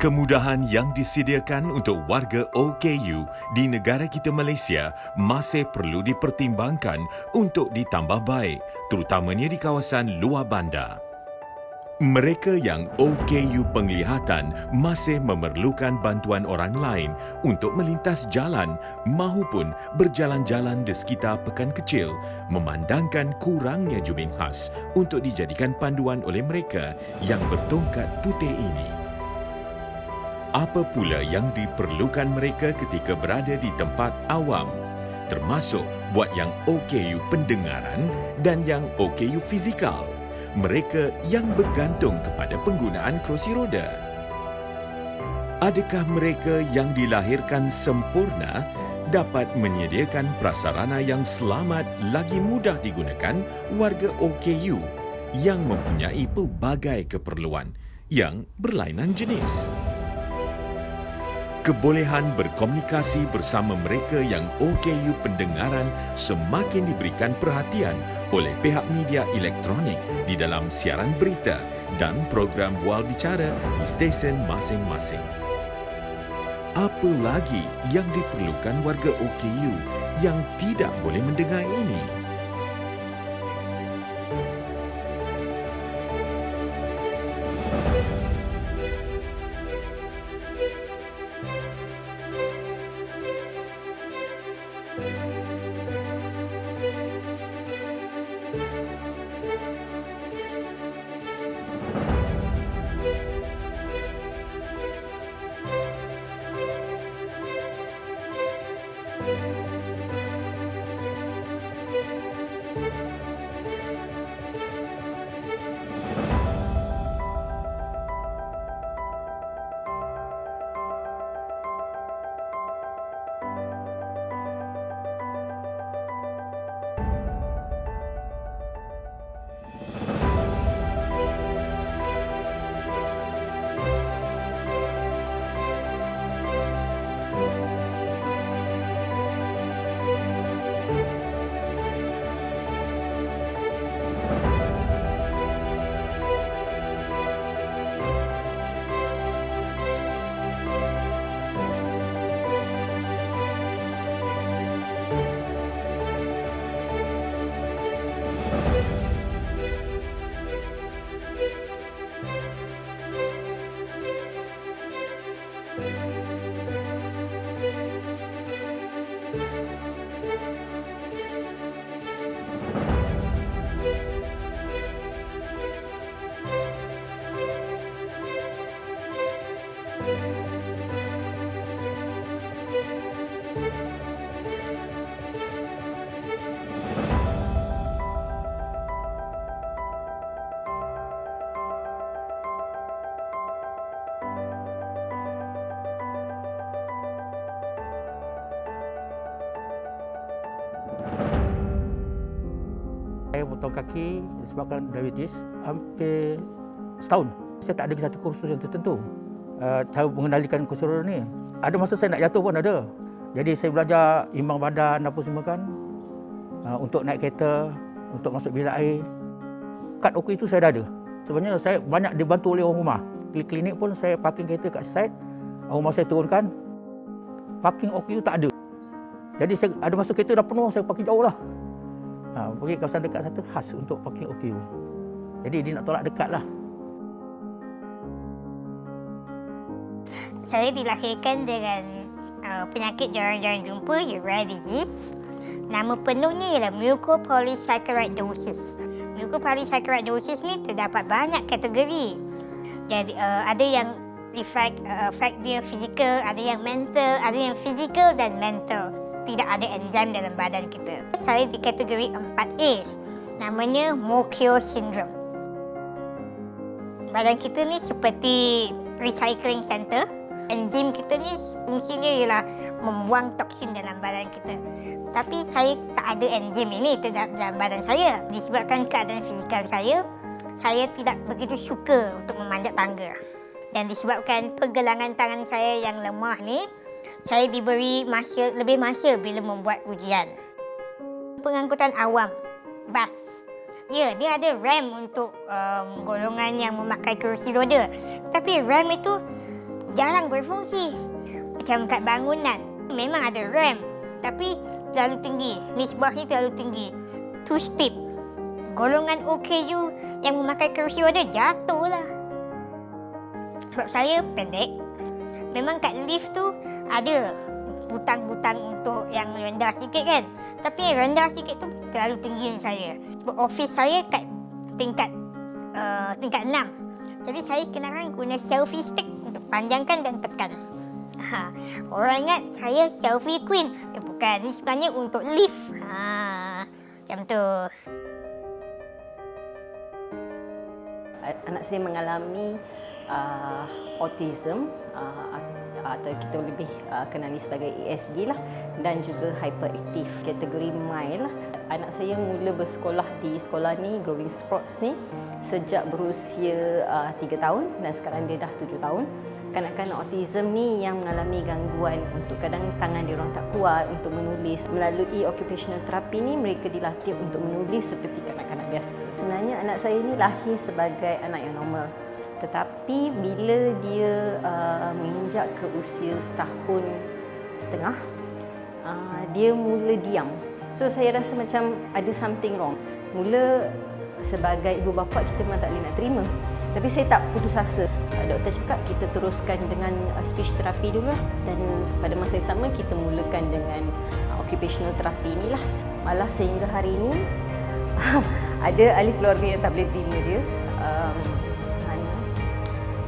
Kemudahan yang disediakan untuk warga OKU di negara kita Malaysia masih perlu dipertimbangkan untuk ditambah baik, terutamanya di kawasan luar bandar. Mereka yang OKU penglihatan masih memerlukan bantuan orang lain untuk melintas jalan mahupun berjalan-jalan di sekitar pekan kecil, memandangkan kurangnya jubin khas untuk dijadikan panduan oleh mereka yang bertongkat putih ini. Apa pula yang diperlukan mereka ketika berada di tempat awam, termasuk buat yang OKU pendengaran dan yang OKU fizikal, mereka yang bergantung kepada penggunaan kerusi roda? Adakah mereka yang dilahirkan sempurna dapat menyediakan prasarana yang selamat lagi mudah digunakan warga OKU yang mempunyai pelbagai keperluan yang berlainan jenis? Kebolehan berkomunikasi bersama mereka yang OKU pendengaran semakin diberikan perhatian oleh pihak media elektronik di dalam siaran berita dan program bual bicara di stesen masing-masing. Apa lagi yang diperlukan warga OKU yang tidak boleh mendengar ini? Saya potong kaki disebabkan diabetes hampir setahun. Saya tak ada satu kursus yang tertentu. Cara mengendalikan kursi roda ni. Ada masa saya nak jatuh pun ada. Jadi saya belajar imbang badan apa semua kan. Untuk naik kereta, untuk masuk bilik air. Kad OKU itu saya dah ada. Sebenarnya saya banyak dibantu oleh orang rumah. Klinik pun saya parking kereta kat side. Orang rumah saya turunkan. Parking OKU tak ada. Jadi saya ada masa kereta dah penuh, saya parking jauh lah. Pergi kawasan dekat satu khas untuk parking OKU. Jadi dia nak tolak dekat lah. Saya dilahirkan dengan penyakit jarang-jarang jumpa, rare disease. Nama penuhnya ialah mucopolysaccharidosis. Mucopolysaccharidosis ni terdapat banyak kategori. Jadi ada yang effect dia fizikal, ada yang mental, ada yang fizikal dan mental. Tidak ada enzim dalam badan kita. Saya di kategori 4A. Namanya Mokyo Syndrome. Badan kita ni seperti recycling center. Enzim kita ni fungsinya ialah membuang toksin dalam badan kita. Tapi saya tak ada enzim ini dalam badan saya. Disebabkan keadaan fizikal saya tidak begitu suka untuk memanjat tangga. Dan disebabkan pergelangan tangan saya yang lemah ni, saya diberi lebih masa bila membuat ujian. Pengangkutan awam, bas. Ya, dia ada RAM untuk golongan yang memakai kerusi roda. Tapi RAM itu jarang berfungsi. Macam kat bangunan, memang ada ramp tapi terlalu tinggi, nisbahnya terlalu tinggi, too steep. Golongan OKU yang memakai kerusi roda jatuhlah. Sebab saya pendek, memang kat lift tu ada butang-butang untuk yang rendah sikit kan. Tapi yang rendah sikit tu terlalu tinggi untuk saya. Sebab office saya kat tingkat 6. Jadi saya sekarang guna selfie stick untuk panjangkan dan tekan. Orang ingat saya selfie queen. Bukan, ini sebenarnya untuk lift. Macam tu. Anak saya mengalami autism atau kita lebih kenali sebagai ASD lah, dan juga hyperaktif, kategori mild lah. Anak saya mula bersekolah di sekolah ni, Growing Sports ni, sejak berusia 3 tahun dan sekarang dia dah 7 tahun. Kanak-kanak autism ni yang mengalami gangguan untuk kadang tangan dia orang tak kuat untuk menulis. Melalui occupational therapy ni mereka dilatih untuk menulis seperti kanak-kanak biasa. Sebenarnya anak saya ni lahir sebagai anak yang normal. Tetapi bila dia menginjak ke usia 1.5 tahun, dia mula diam. So saya rasa macam ada something wrong. Mula sebagai ibu bapa kita memang tak boleh nak terima. Tapi saya tak putus asa. Doktor cakap kita teruskan dengan speech therapy dulu lah. Dan pada masa yang sama kita mulakan dengan occupational therapy inilah. Malah sehingga hari ini ada ahli keluarga yang tak boleh terima dia.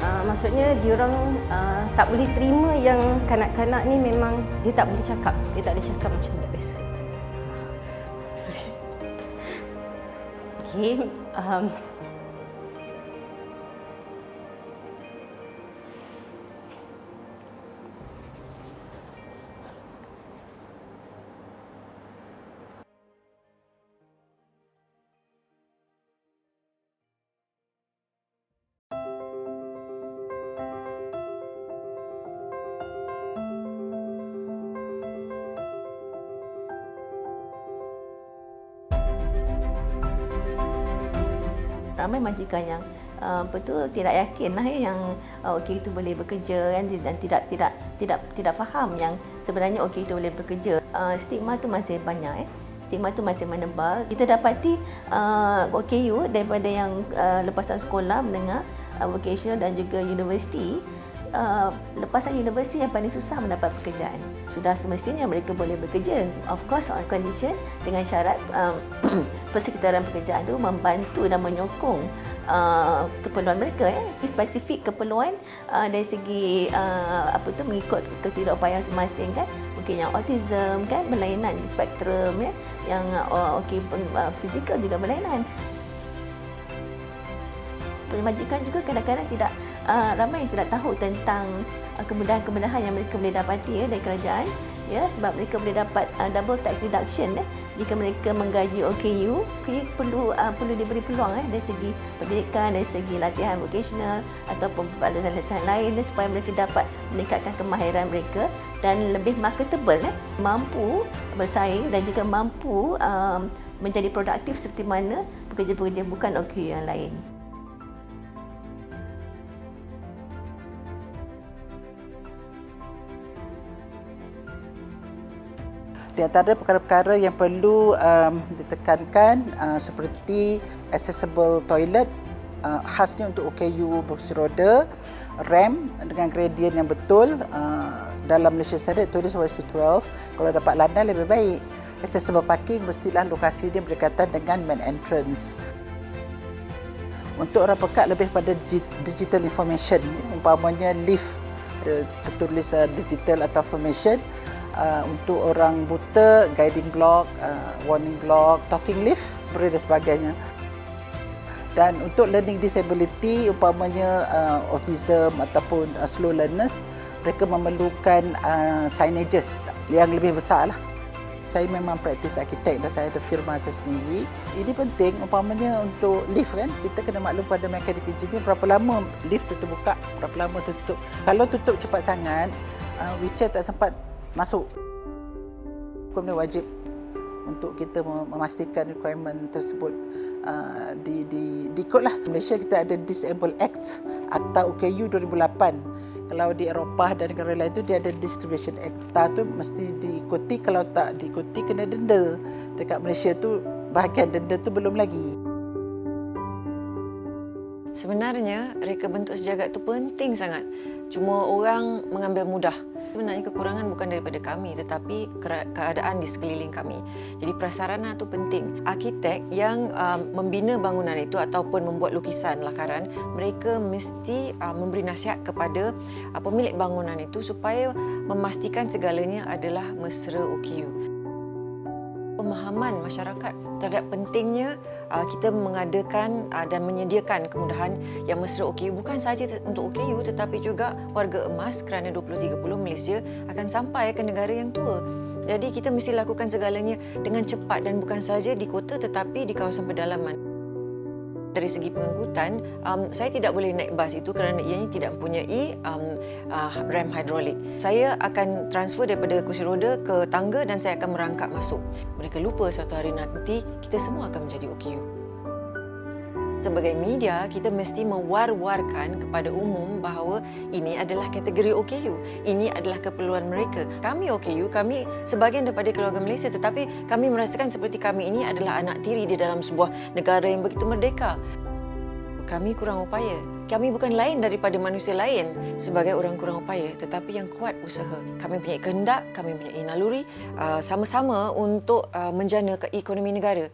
Maksudnya diorang tak boleh terima yang kanak-kanak ni memang dia tak boleh cakap. Dia tak boleh cakap macam budak biasa. Sorry. Okay. Ramai majikan yang betul tidak yakin lah yang OKU itu boleh bekerja kan, dan tidak faham yang sebenarnya OKU itu boleh bekerja. Stigma tu masih banyak stigma tu masih menebal. Kita dapati OKU daripada yang lepasan sekolah menengah, vocational dan juga universiti. Lepasan universiti yang paling susah mendapat pekerjaan. Sudah semestinya mereka boleh bekerja, of course on condition, dengan syarat persekitaran pekerjaan itu membantu dan menyokong keperluan mereka, spesifik keperluan dari segi mengikut ketidakupayaan masing-masing kan. Mungkin yang autism kan berlainan spektrum yang fizikal juga berlainan. Majikan juga kadang-kadang tidak ramai yang tidak tahu tentang kemudahan-kemudahan yang mereka boleh dapati dari kerajaan, sebab mereka boleh dapat double tax deduction jika mereka menggaji OKU. Perlu diberi peluang dari segi pendidikan, dari segi latihan vocational ataupun latihan lain supaya mereka dapat meningkatkan kemahiran mereka dan lebih marketable, mampu bersaing dan juga mampu menjadi produktif seperti mana pekerja-pekerja bukan OKU yang lain. Di antara perkara-perkara yang perlu ditekankan seperti accessible toilet, khasnya untuk OKU berkursi roda, ramp dengan gradient yang betul, dalam Malaysia Standard tulis 1:12. Kalau dapat landai lebih baik. Accessible parking mestilah lokasi dia berdekatan dengan main entrance. Untuk orang pekat lebih pada digital information, umpamanya lift tertulis digital atau information. Untuk orang buta, guiding block, warning block, talking lift, dan sebagainya. Dan untuk learning disability, umpamanya autism ataupun slow learners, mereka memerlukan signages yang lebih besar lah. Saya memang praktis arkitek dan saya ada firma saya sendiri. Ini penting, umpamanya untuk lift kan, kita kena maklum pada mechanical engineer berapa lama lift tu terbuka, berapa lama tutup. Kalau tutup cepat sangat, wheelchair tak sempat masuk. Hukum wajib untuk kita memastikan requirement tersebut diikutlah. Malaysia kita ada Disable Act, Akta OKU 2008. Kalau di Eropah dan negara lain tu dia ada distribution acta tu mesti diikuti, kalau tak diikuti kena denda. Dekat Malaysia tu bahagian denda tu belum lagi. Sebenarnya reka bentuk sejagat itu penting sangat. Cuma orang mengambil mudah. Sebenarnya kekurangan bukan daripada kami tetapi keadaan di sekeliling kami. Jadi prasarana itu penting. Arkitek yang membina bangunan itu ataupun membuat lukisan lakaran, mereka mesti memberi nasihat kepada pemilik bangunan itu supaya memastikan segalanya adalah mesra OKU. Pemahaman masyarakat terhadap pentingnya kita mengadakan dan menyediakan kemudahan yang mesra OKU bukan sahaja untuk OKU tetapi juga warga emas kerana 2030 Malaysia akan sampai ke negara yang tua. Jadi kita mesti lakukan segalanya dengan cepat dan bukan sahaja di kota tetapi di kawasan pedalaman. Dari segi pengangkutan, saya tidak boleh naik bas itu kerana ianya tidak mempunyai rem hidrolik. Saya akan transfer daripada kursi roda ke tangga dan saya akan merangkak masuk. Mereka lupa suatu hari nanti kita semua akan menjadi OKU. Sebagai media, kita mesti mewar-warkan kepada umum bahawa ini adalah kategori OKU. Ini adalah keperluan mereka. Kami OKU, kami sebahagian daripada keluarga Malaysia tetapi kami merasakan seperti kami ini adalah anak tiri di dalam sebuah negara yang begitu merdeka. Kami kurang upaya. Kami bukan lain daripada manusia lain sebagai orang kurang upaya tetapi yang kuat usaha. Kami punya kehendak, kami punya naluri sama-sama untuk menjana ke ekonomi negara.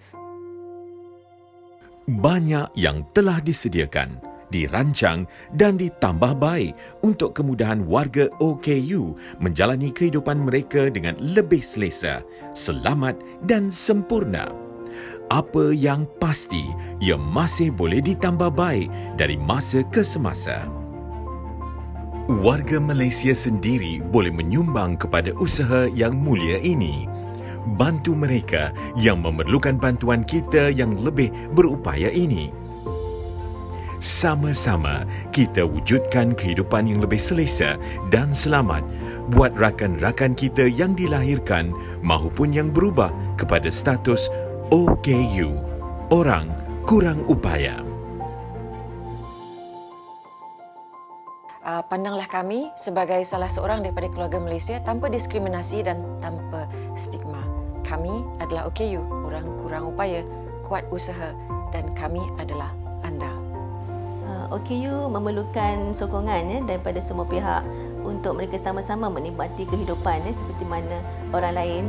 Banyak yang telah disediakan, dirancang dan ditambah baik untuk kemudahan warga OKU menjalani kehidupan mereka dengan lebih selesa, selamat dan sempurna. Apa yang pasti, ia masih boleh ditambah baik dari masa ke semasa. Warga Malaysia sendiri boleh menyumbang kepada usaha yang mulia ini. Bantu mereka yang memerlukan bantuan kita yang lebih berupaya ini. Sama-sama kita wujudkan kehidupan yang lebih selesa dan selamat buat rakan-rakan kita yang dilahirkan maupun yang berubah kepada status OKU, orang kurang upaya. Pandanglah kami sebagai salah seorang daripada keluarga Malaysia tanpa diskriminasi dan tanpa stigma. Kami adalah OKU, orang kurang upaya, kuat usaha dan kami adalah anda. OKU memerlukan sokongan daripada semua pihak untuk mereka sama-sama menikmati kehidupan seperti mana orang lain.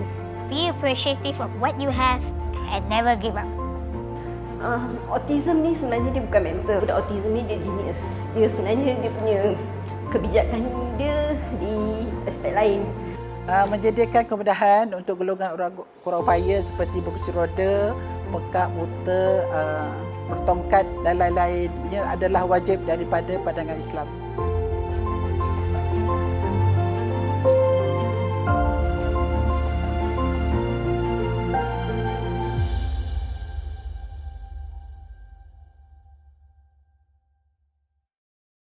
Be appreciative of what you have and never give up. Autism ni sebenarnya dia bukan mental. Budak autism ni dia genius. Dia sebenarnya dia punya kebijakan dia di aspek lain. Menyediakan kemudahan untuk golongan orang kurang upaya seperti berkursi roda, pekak, buta, bertongkat dan lain-lainnya adalah wajib daripada pandangan Islam.